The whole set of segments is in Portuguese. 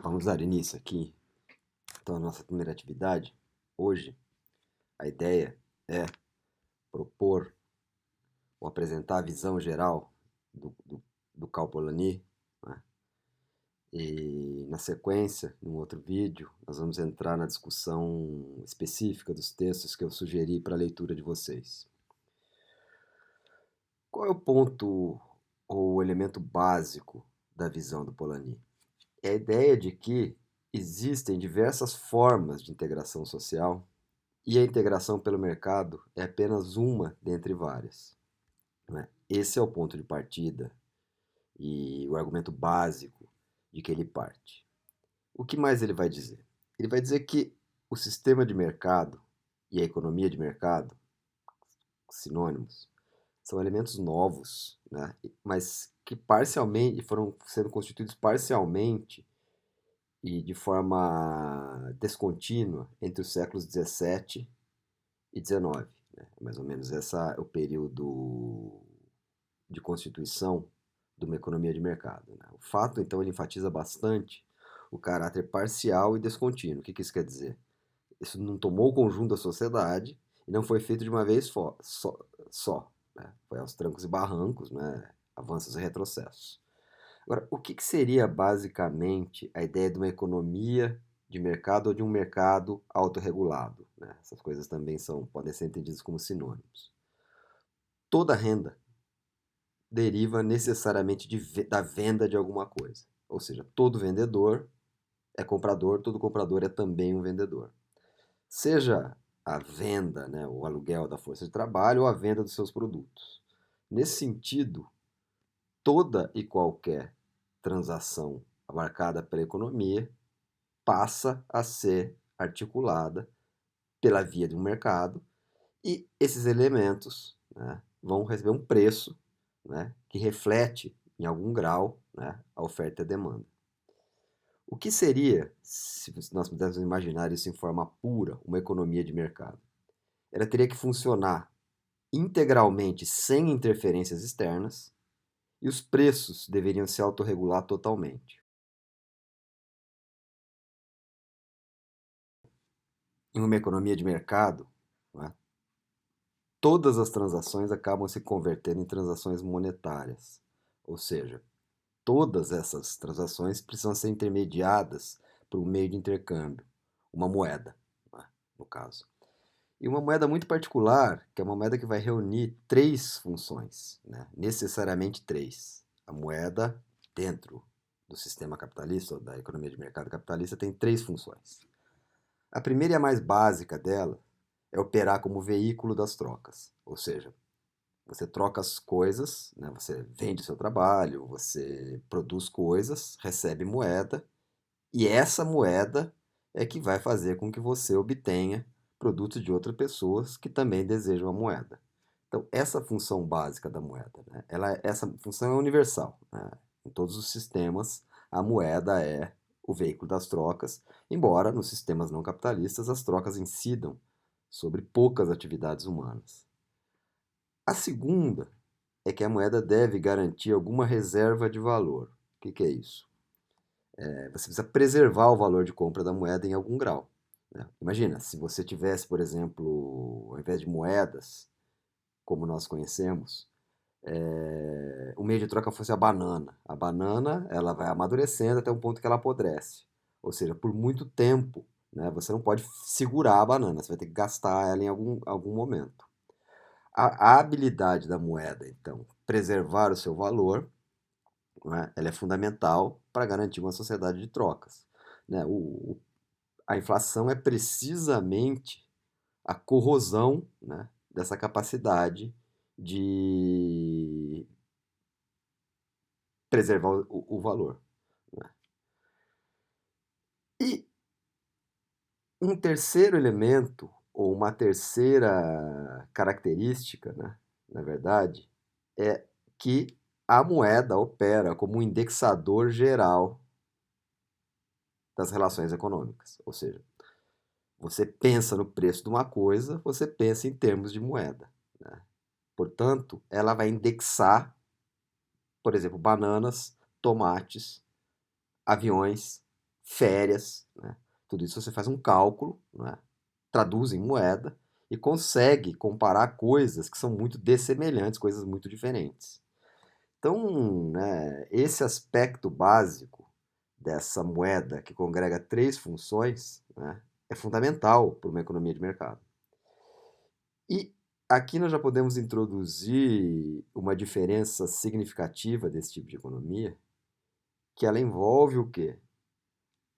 Vamos dar início aqui, então, à nossa primeira atividade. Hoje, a ideia é propor ou apresentar a visão geral do Cal Polanyi, né? E, na sequência, num outro vídeo, nós vamos entrar na discussão específica dos textos que eu sugeri para a leitura de vocês. Qual é o ponto ou o elemento básico da visão do Polanyi? É a ideia de que existem diversas formas de integração social e a integração pelo mercado é apenas uma dentre várias, né? Esse é o ponto de partida e o argumento básico de que ele parte. O que mais ele vai dizer? Ele vai dizer que o sistema de mercado e a economia de mercado, sinônimos, são elementos novos, né? Mas que parcialmente foram sendo constituídos parcialmente e de forma descontínua entre os séculos 17 e 19, né? Mais ou menos esse é o período de constituição de uma economia de mercado, né? O fato, então, ele enfatiza bastante o caráter parcial e descontínuo. O que isso quer dizer? Isso não tomou o conjunto da sociedade e não foi feito de uma vez só, né? Foi aos trancos e barrancos, né? Avanços e retrocessos. Agora, o que seria basicamente a ideia de uma economia de mercado ou de um mercado autorregulado, né? Essas coisas também podem ser entendidas como sinônimos. Toda renda deriva necessariamente da venda de alguma coisa. Ou seja, todo vendedor é comprador, todo comprador é também um vendedor. Seja a venda, né, o aluguel da força de trabalho ou a venda dos seus produtos. Nesse sentido, toda e qualquer transação abarcada pela economia passa a ser articulada pela via de um mercado e esses elementos, né, vão receber um preço, né, que reflete em algum grau, né, a oferta e a demanda. O que seria, se nós pudéssemos imaginar isso em forma pura, uma economia de mercado? Ela teria que funcionar integralmente sem interferências externas e os preços deveriam se autorregular totalmente. Em uma economia de mercado, né, todas as transações acabam se convertendo em transações monetárias, ou seja, todas essas transações precisam ser intermediadas por um meio de intercâmbio, uma moeda, né, no caso. E uma moeda muito particular, que é uma moeda que vai reunir três funções, né, necessariamente três. A moeda, dentro do sistema capitalista, ou da economia de mercado capitalista, tem três funções. A primeira e a mais básica dela é operar como veículo das trocas, ou seja, você troca as coisas, né? Você vende o seu trabalho, você produz coisas, recebe moeda, e essa moeda é que vai fazer com que você obtenha produtos de outras pessoas que também desejam a moeda. Então, essa função básica da moeda, né? Essa função é universal, né? Em todos os sistemas, a moeda é o veículo das trocas, embora nos sistemas não capitalistas as trocas incidam sobre poucas atividades humanas. A segunda é que a moeda deve garantir alguma reserva de valor. O que é isso? Você precisa preservar o valor de compra da moeda em algum grau, né? Imagina, se você tivesse, por exemplo, ao invés de moedas, como nós conhecemos, o meio de troca fosse a banana. A banana, ela vai amadurecendo até um ponto que ela apodrece. Ou seja, por muito tempo, né, você não pode segurar a banana, você vai ter que gastar ela em algum momento. A habilidade da moeda, então, preservar o seu valor, né, ela é fundamental para garantir uma sociedade de trocas, né? A inflação é precisamente a corrosão, né, dessa capacidade de preservar o valor, né? E um terceiro elemento, ou uma terceira característica, né, na verdade, é que a moeda opera como um indexador geral das relações econômicas. Ou seja, você pensa no preço de uma coisa, você pensa em termos de moeda, né? Portanto, ela vai indexar, por exemplo, bananas, tomates, aviões, férias, né? Tudo isso você faz um cálculo, né? Traduz em moeda e consegue comparar coisas que são muito dessemelhantes, coisas muito diferentes. Então, né, esse aspecto básico dessa moeda que congrega três funções, né, é fundamental para uma economia de mercado. E aqui nós já podemos introduzir uma diferença significativa desse tipo de economia, que ela envolve o quê?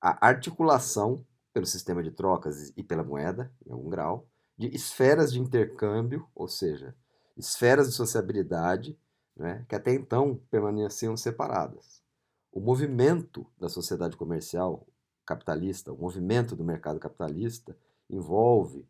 A articulação pelo sistema de trocas e pela moeda, em algum grau, de esferas de intercâmbio, ou seja, esferas de sociabilidade, né, que até então permaneciam separadas. O movimento da sociedade comercial capitalista, o movimento do mercado capitalista, envolve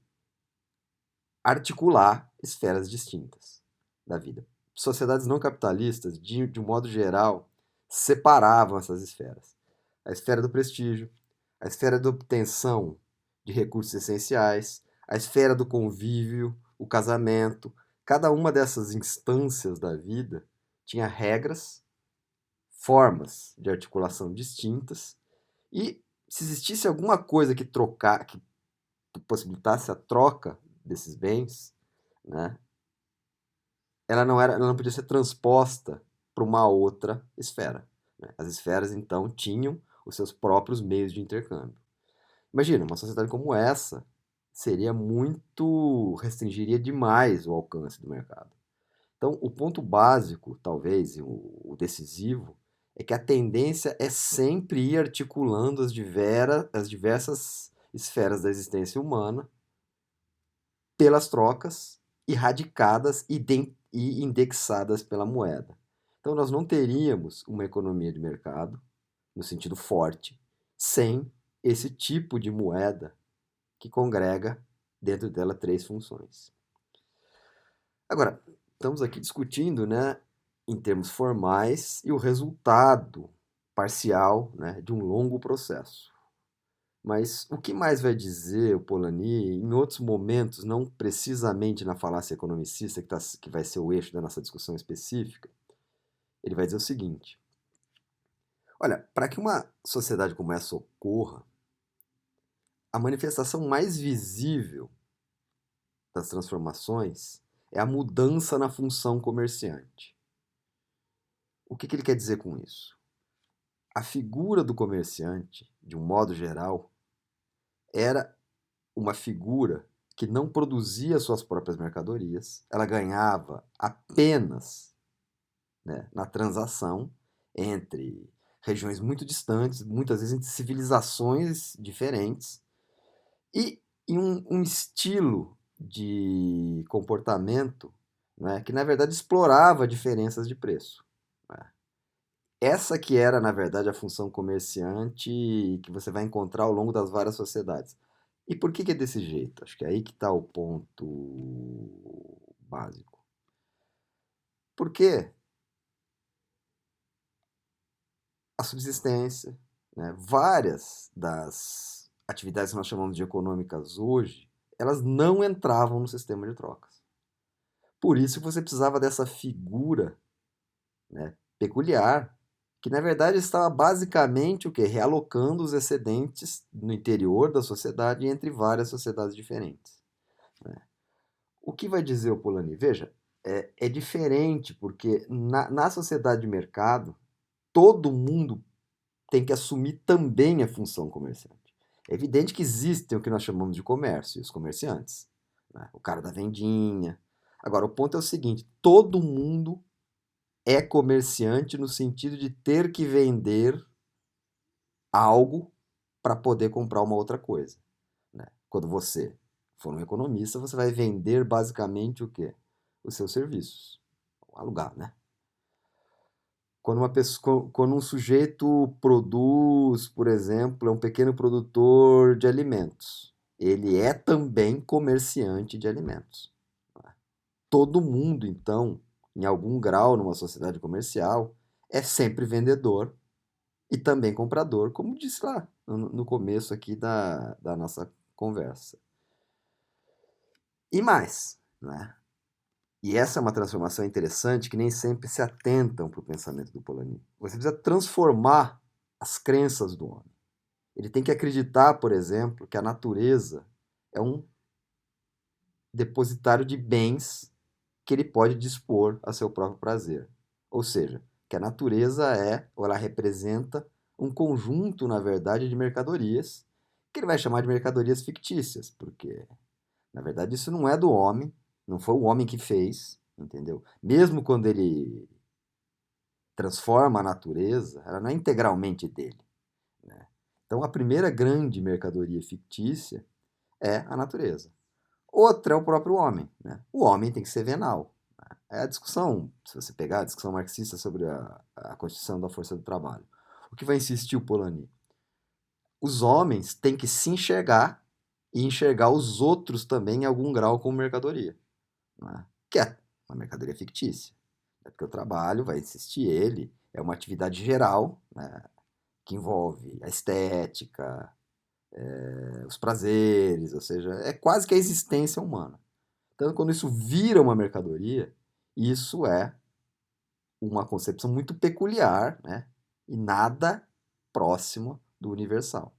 articular esferas distintas da vida. Sociedades não capitalistas, de um modo geral, separavam essas esferas. A esfera do prestígio, a esfera da obtenção de recursos essenciais, a esfera do convívio, o casamento. Cada uma dessas instâncias da vida tinha regras, formas de articulação distintas, e se existisse alguma coisa que possibilitasse a troca desses bens, né, ela não podia ser transposta para uma outra esfera, né? As esferas então tinham os seus próprios meios de intercâmbio. Imagina, uma sociedade como essa restringiria demais o alcance do mercado. Então, o ponto básico, talvez, e o decisivo, é que a tendência é sempre ir articulando as diversas esferas da existência humana pelas trocas erradicadas e indexadas pela moeda. Então, nós não teríamos uma economia de mercado, no sentido forte, sem esse tipo de moeda que congrega dentro dela três funções. Agora, estamos aqui discutindo, né, em termos formais e o resultado parcial, né, de um longo processo. Mas o que mais vai dizer o Polanyi em outros momentos, não precisamente na falácia economicista, que vai ser o eixo da nossa discussão específica, ele vai dizer o seguinte: olha, para que uma sociedade como essa ocorra, a manifestação mais visível das transformações é a mudança na função comerciante. O que ele quer dizer com isso? A figura do comerciante, de um modo geral, era uma figura que não produzia suas próprias mercadorias, ela ganhava apenas, né, na transação entre regiões muito distantes, muitas vezes entre civilizações diferentes, e em um estilo de comportamento, né, que, na verdade, explorava diferenças de preço. Né? Essa que era, na verdade, a função comerciante que você vai encontrar ao longo das várias sociedades. E por que é desse jeito? Acho que é aí que está o ponto básico. Porque a subsistência, né, várias das atividades que nós chamamos de econômicas hoje, elas não entravam no sistema de trocas. Por isso que você precisava dessa figura, né, peculiar, que na verdade estava basicamente o quê? Realocando os excedentes no interior da sociedade entre várias sociedades diferentes. Né? O que vai dizer o Polanyi? Veja, é diferente porque na sociedade de mercado, todo mundo tem que assumir também a função comerciante. É evidente que existem o que nós chamamos de comércio, os comerciantes. Né? O cara da vendinha. Agora, o ponto é o seguinte: todo mundo é comerciante no sentido de ter que vender algo para poder comprar uma outra coisa. Né? Quando você for um economista, você vai vender basicamente o quê? Os seus serviços. Alugar, né? Quando um sujeito produz, por exemplo, é um pequeno produtor de alimentos, ele é também comerciante de alimentos. Todo mundo, então, em algum grau numa sociedade comercial, é sempre vendedor e também comprador, como disse lá no começo aqui da nossa conversa. E mais, né? E essa é uma transformação interessante que nem sempre se atentam para o pensamento do Polanyi. Você precisa transformar as crenças do homem. Ele tem que acreditar, por exemplo, que a natureza é um depositário de bens que ele pode dispor a seu próprio prazer. Ou seja, que a natureza é, ou ela representa, um conjunto, na verdade, de mercadorias, que ele vai chamar de mercadorias fictícias, porque, na verdade, isso não é do homem, não foi o homem que fez, entendeu? Mesmo quando ele transforma a natureza, ela não é integralmente dele, né? Então, a primeira grande mercadoria fictícia é a natureza. Outra é o próprio homem, né? O homem tem que ser venal. É a discussão, se você pegar a discussão marxista sobre a constituição da força do trabalho. O que vai insistir o Polanyi? Os homens têm que se enxergar e enxergar os outros também em algum grau como mercadoria, né? Que é uma mercadoria fictícia. É porque o trabalho, vai insistir ele, é uma atividade geral, né, que envolve a estética, os prazeres, ou seja, é quase que a existência humana. Então, quando isso vira uma mercadoria, isso é uma concepção muito peculiar, né? E nada próximo do universal.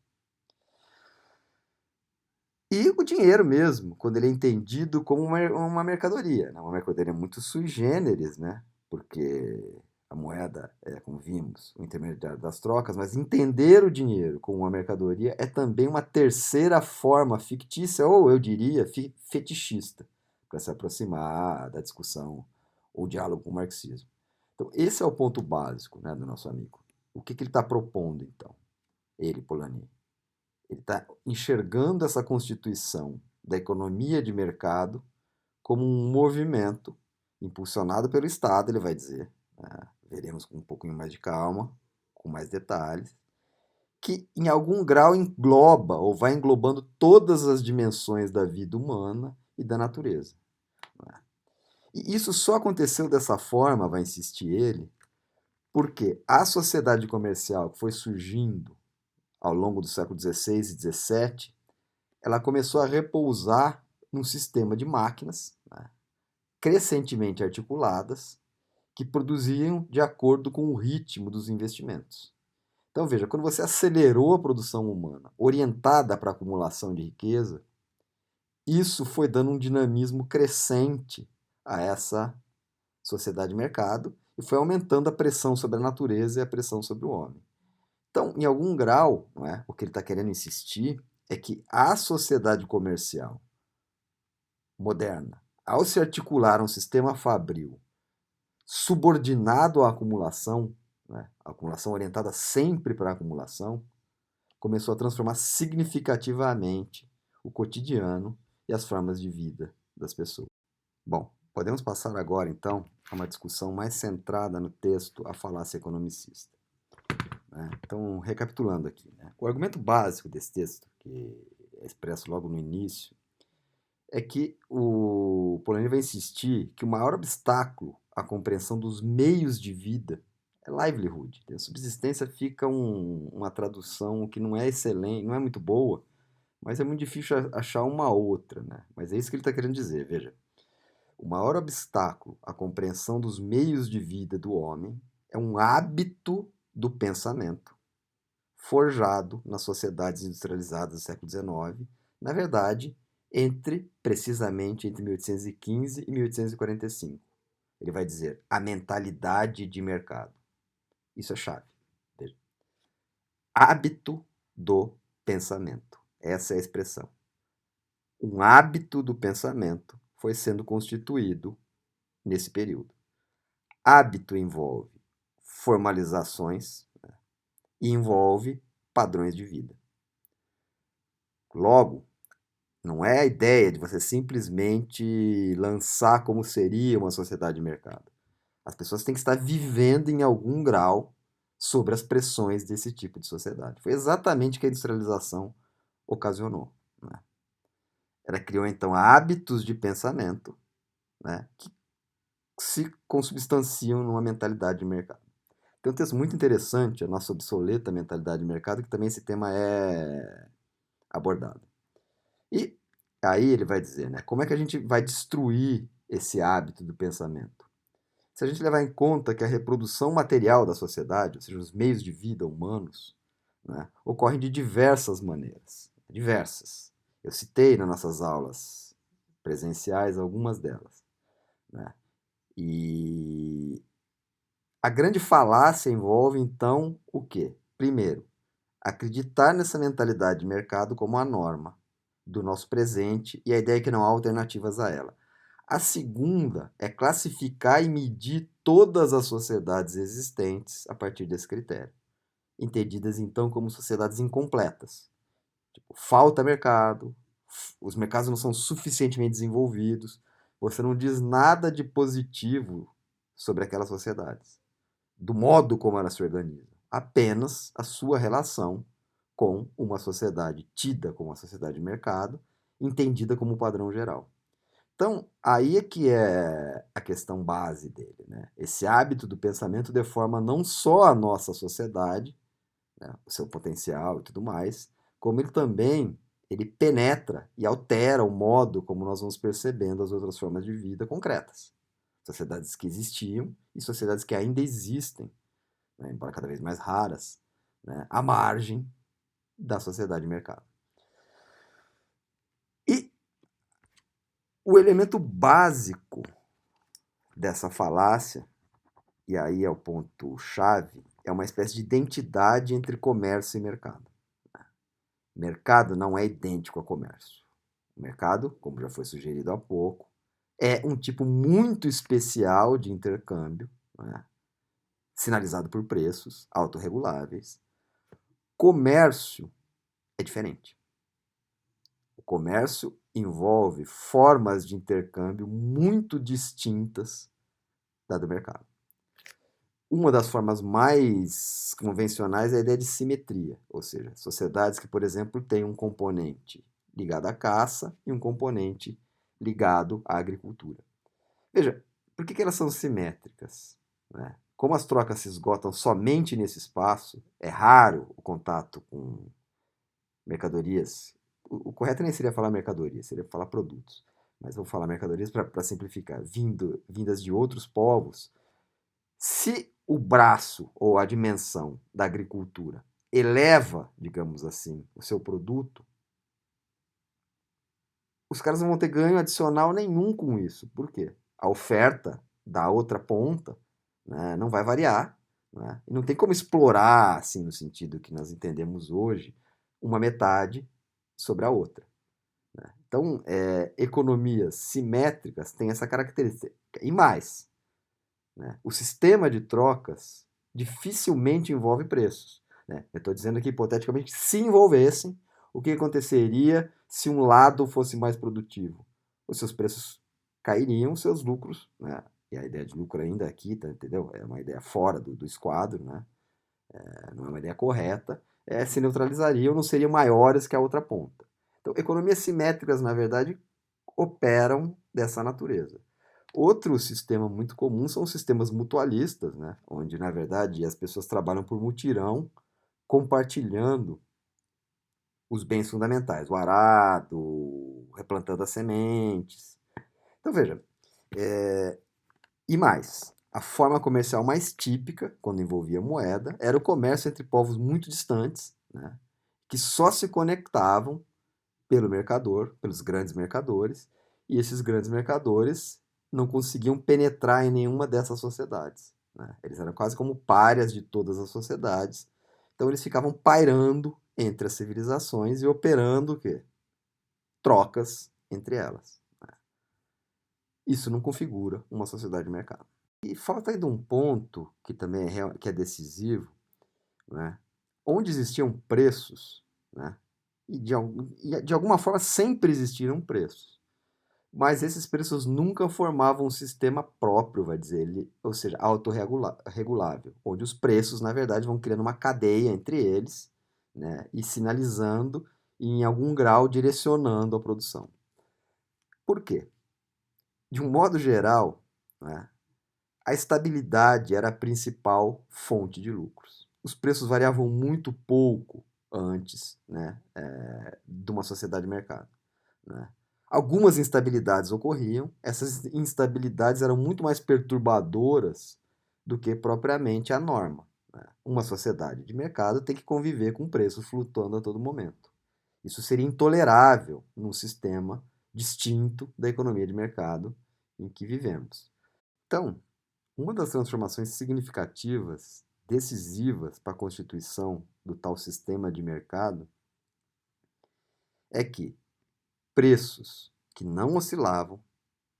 E o dinheiro mesmo, quando ele é entendido como uma mercadoria, né? Uma mercadoria muito sui generis, né? Porque a moeda é, como vimos, o intermediário das trocas, mas entender o dinheiro como uma mercadoria é também uma terceira forma fictícia, ou eu diria fetichista, para se aproximar da discussão ou diálogo com o marxismo. Então, esse é o ponto básico, né, do nosso amigo. O que ele está propondo, então? Ele, Polanyi. Ele está enxergando essa constituição da economia de mercado como um movimento impulsionado pelo Estado, ele vai dizer, né? Veremos com um pouquinho mais de calma, com mais detalhes, que em algum grau engloba ou vai englobando todas as dimensões da vida humana e da natureza, né? E isso só aconteceu dessa forma, vai insistir ele, porque a sociedade comercial que foi surgindo ao longo do século XVI e XVII, ela começou a repousar num sistema de máquinas, né, crescentemente articuladas, que produziam de acordo com o ritmo dos investimentos. Então veja, quando você acelerou a produção humana, orientada para a acumulação de riqueza, isso foi dando um dinamismo crescente a essa sociedade de mercado e foi aumentando a pressão sobre a natureza e a pressão sobre o homem. Então, em algum grau, não é, o que ele está querendo insistir é que a sociedade comercial moderna, ao se articular um sistema fabril subordinado à acumulação, né, a acumulação orientada sempre para a acumulação, começou a transformar significativamente o cotidiano e as formas de vida das pessoas. Bom, podemos passar agora, então, a uma discussão mais centrada no texto, a falácia economicista, né? Então, recapitulando aqui, né? O argumento básico desse texto, que é expresso logo no início, é que o Polanyi vai insistir que o maior obstáculo à compreensão dos meios de vida é livelihood. A subsistência fica uma tradução que não é excelente, não é muito boa, mas é muito difícil achar uma outra, né? Mas é isso que ele está querendo dizer, veja. O maior obstáculo à compreensão dos meios de vida do homem é um hábito do pensamento forjado nas sociedades industrializadas do século XIX, na verdade, precisamente entre 1815 e 1845. Ele vai dizer a mentalidade de mercado. Isso é chave. Veja. Hábito do pensamento. Essa é a expressão. Um hábito do pensamento foi sendo constituído nesse período. Hábito envolve formalizações, né, e envolve padrões de vida. Logo, não é a ideia de você simplesmente lançar como seria uma sociedade de mercado. As pessoas têm que estar vivendo em algum grau sobre as pressões desse tipo de sociedade. Foi exatamente o que a industrialização ocasionou, né? Ela criou, então, hábitos de pensamento, né, que se consubstanciam numa mentalidade de mercado. Tem um texto muito interessante, a nossa obsoleta mentalidade de mercado, que também esse tema é abordado. E aí ele vai dizer, né, como é que a gente vai destruir esse hábito do pensamento? Se a gente levar em conta que a reprodução material da sociedade, ou seja, os meios de vida humanos, né, ocorrem de diversas maneiras, diversas. Eu citei nas nossas aulas presenciais algumas delas, né? E a grande falácia envolve, então, o quê? Primeiro, acreditar nessa mentalidade de mercado como a norma do nosso presente e a ideia que não há alternativas a ela. A segunda é classificar e medir todas as sociedades existentes a partir desse critério, entendidas então como sociedades incompletas. Tipo, falta mercado, os mercados não são suficientemente desenvolvidos, você não diz nada de positivo sobre aquelas sociedades, do modo como elas se organizam, apenas a sua relação com uma sociedade tida como uma sociedade de mercado, entendida como padrão geral. Então, aí é que é a questão base dele, né? Esse hábito do pensamento deforma não só a nossa sociedade, né, o seu potencial e tudo mais, como ele penetra e altera o modo como nós vamos percebendo as outras formas de vida concretas. Sociedades que existiam e sociedades que ainda existem, né, embora cada vez mais raras, né, à margem da sociedade de mercado. E o elemento básico dessa falácia, e aí é o ponto-chave, é uma espécie de identidade entre comércio e mercado. Mercado não é idêntico a comércio. O mercado, como já foi sugerido há pouco, é um tipo muito especial de intercâmbio, né, sinalizado por preços autorreguláveis. Comércio é diferente. O comércio envolve formas de intercâmbio muito distintas da do mercado. Uma das formas mais convencionais é a ideia de simetria, ou seja, sociedades que, por exemplo, têm um componente ligado à caça e um componente ligado à agricultura. Veja, por que elas são simétricas, né? Como as trocas se esgotam somente nesse espaço, é raro o contato com mercadorias. O correto nem seria falar mercadorias, seria falar produtos. Mas vou falar mercadorias para simplificar, vindas de outros povos. Se o braço ou a dimensão da agricultura eleva, digamos assim, o seu produto, os caras não vão ter ganho adicional nenhum com isso. Por quê? A oferta da outra ponta, né, não vai variar, né? E não tem como explorar, assim, no sentido que nós entendemos hoje, uma metade sobre a outra, né? Então, economias simétricas têm essa característica. E mais, né, o sistema de trocas dificilmente envolve preços, né? Eu estou dizendo aqui, hipoteticamente, se envolvessem, o que aconteceria se um lado fosse mais produtivo? Os seus preços cairiam, os seus lucros, né? E a ideia de lucro ainda aqui, tá, entendeu? É uma ideia fora do esquadro, né? Não é uma ideia correta, se neutralizariam, não seriam maiores que a outra ponta. Então, economias simétricas, na verdade, operam dessa natureza. Outro sistema muito comum são os sistemas mutualistas, né? Onde, na verdade, as pessoas trabalham por mutirão, compartilhando os bens fundamentais, o arado, replantando as sementes. Então, veja, e mais, a forma comercial mais típica, quando envolvia moeda, era o comércio entre povos muito distantes, né, que só se conectavam pelo mercador, pelos grandes mercadores, e esses grandes mercadores não conseguiam penetrar em nenhuma dessas sociedades, né? Eles eram quase como párias de todas as sociedades, então eles ficavam pairando entre as civilizações e operando o quê? Trocas entre elas. Isso não configura uma sociedade de mercado. E falta ainda um ponto que também que é decisivo, né? Onde existiam preços, né? E de alguma forma sempre existiram preços. Mas esses preços nunca formavam um sistema próprio, vai dizer ele, ou seja, autorregulável, onde os preços, na verdade, vão criando uma cadeia entre eles, né? E sinalizando e, em algum grau, direcionando a produção. Por quê? De um modo geral, né, a estabilidade era a principal fonte de lucros. Os preços variavam muito pouco antes, né, de uma sociedade de mercado, né? Algumas instabilidades ocorriam, essas instabilidades eram muito mais perturbadoras do que propriamente a norma, Uma sociedade de mercado tem que conviver com preços flutuando a todo momento. Isso seria intolerável num sistema distinto da economia de mercado em que vivemos. Então, uma das transformações significativas, decisivas para a constituição do tal sistema de mercado é que preços que não oscilavam,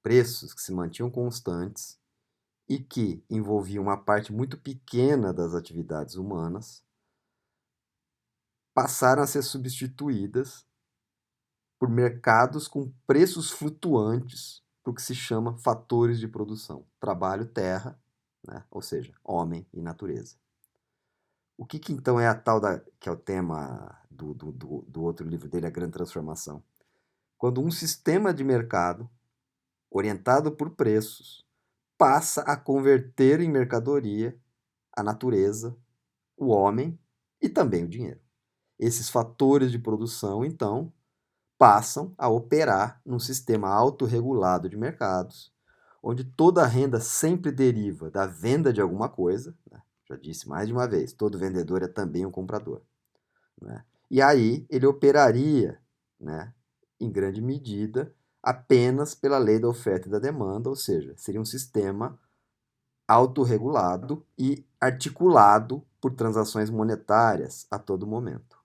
preços que se mantinham constantes e que envolviam uma parte muito pequena das atividades humanas, passaram a ser substituídas por mercados com preços flutuantes, por que se chama fatores de produção, trabalho, terra, né? Ou seja, homem e natureza. O que então é a tal da, que é o tema do outro livro dele, A Grande Transformação? Quando um sistema de mercado, orientado por preços, passa a converter em mercadoria a natureza, o homem e também o dinheiro. Esses fatores de produção, então, passam a operar num sistema autorregulado de mercados, onde toda a renda sempre deriva da venda de alguma coisa, né? Já disse mais de uma vez, todo vendedor é também um comprador, né? E aí ele operaria, né, em grande medida apenas pela lei da oferta e da demanda, ou seja, seria um sistema autorregulado e articulado por transações monetárias a todo momento.